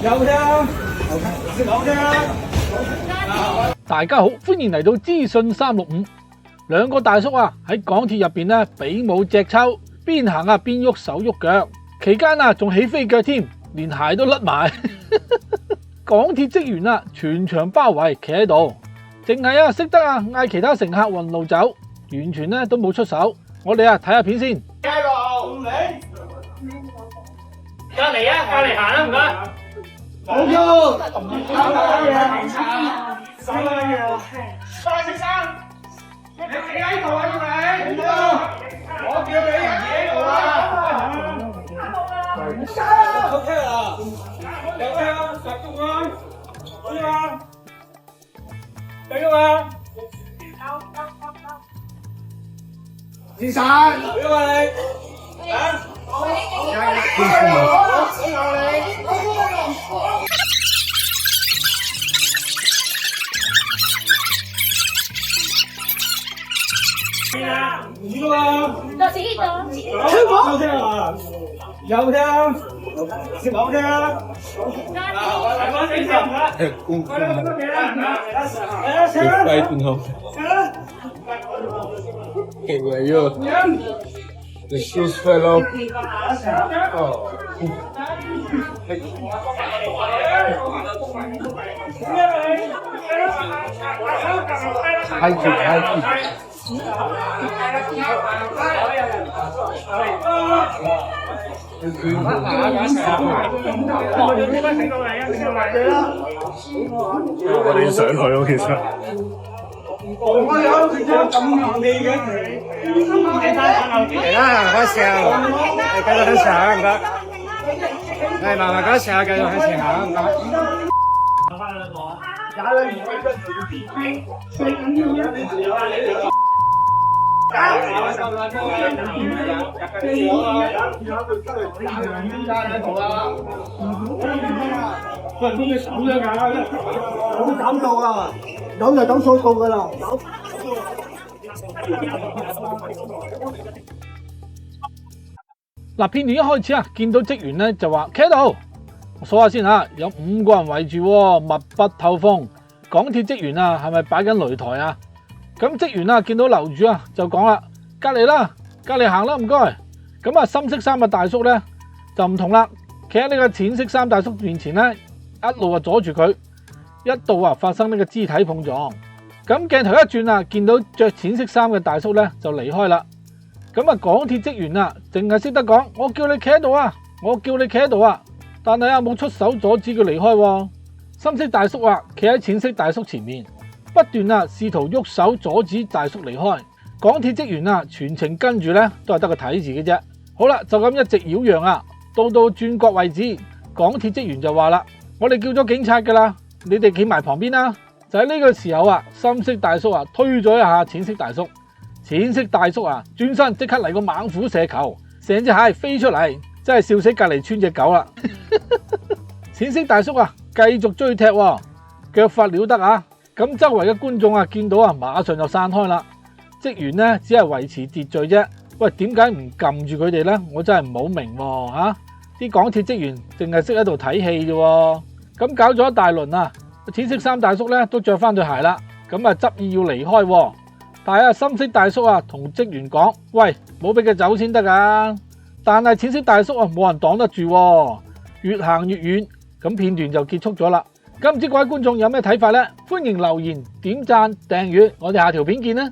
有聽，有聽。大家好，歡迎嚟到資訊365。兩個大叔啊喺港鐵入邊咧比武隻抽，邊行啊邊喐手喐腳，期間啊仲起飛腳添，連鞋都甩埋。港鐵職員啊全場包圍，企喺度，淨係啊識得啊嗌其他乘客運路走，完全咧都冇出手。我哋啊睇下片先。街路唔理，隔離啊，隔離行啦，唔該。好喐，三個嘢，三個嘢，快食生，你企喺度啊你，我叫你企喺度啊。OK 啊，有咩啊？集中啊，可以嗎？繼續啊！自殺，俾我你，啊！唔知啊！有聽啊！有聽，識講聽啊！Que güey, the shoes fell off. Oh. High kick. 我哋上去咯，其實。我有食咗咁硬氣嘅，嚟啦，開始啊！繼續向前行，唔該。係慢慢開始啊，繼續向前行，唔該。好感動啊！咁就咁數數噶啦。嗱，片段一開始啊，見到職員咧就話企喺度，我數下先嚇，有5個人圍住喎，密不透風。港鐵職員啊，係咪擺緊擂台啊？咁職員啊，見到樓主啊，就講啦，隔離啦，隔離行啦，唔該。咁啊，深色衫嘅大叔咧就唔同啦，企喺呢個淺色衫大叔面前咧，一路啊阻住佢，一度啊發生呢個肢體碰撞。咁鏡頭一轉啊，見到着淺色衫嘅大叔咧就離開啦。咁啊，港鐵職員啊，淨係識得講，我叫你企喺度啊，我叫你企喺度啊，但係啊冇出手阻止佢離開喎。深色大叔啊，企喺淺色大叔前面，不斷啊試圖喐手阻止大叔離開。港鐵職員啊，全程跟住咧都係得個睇字嘅啫。好啦，就咁一直擾攘啊，到轉角位置，港鐵職員就話啦，我哋叫咗警察噶啦，你哋企埋旁邊啦。就喺呢個時候啊，深色大叔啊推咗一下淺色大叔，淺色大叔啊轉身即刻嚟個猛虎射球，成隻蟹飛出嚟，真係笑死隔離村隻狗啦。淺色大叔啊繼續追踢喎，腳法了得啊！咁周圍嘅觀眾啊見到啊，馬上就散開啦。職員咧只係維持秩序啫。喂，點解唔撳住佢哋咧？我真係唔好明喎嚇！啲港鐵職員淨係識喺度睇戲啫喎。咁搞咗一大輪啊，淺色衫大叔咧都着翻對鞋啦，咁啊執意要離開喎。但係啊，深色大叔啊同職員講：喂，冇俾佢走先得㗎。但係淺色大叔啊冇人擋得住喎，越行越遠。咁片段就結束咗啦。咁唔知各位觀眾有咩睇法呢？歡迎留言、點讚、訂閱，我哋下條片見啦！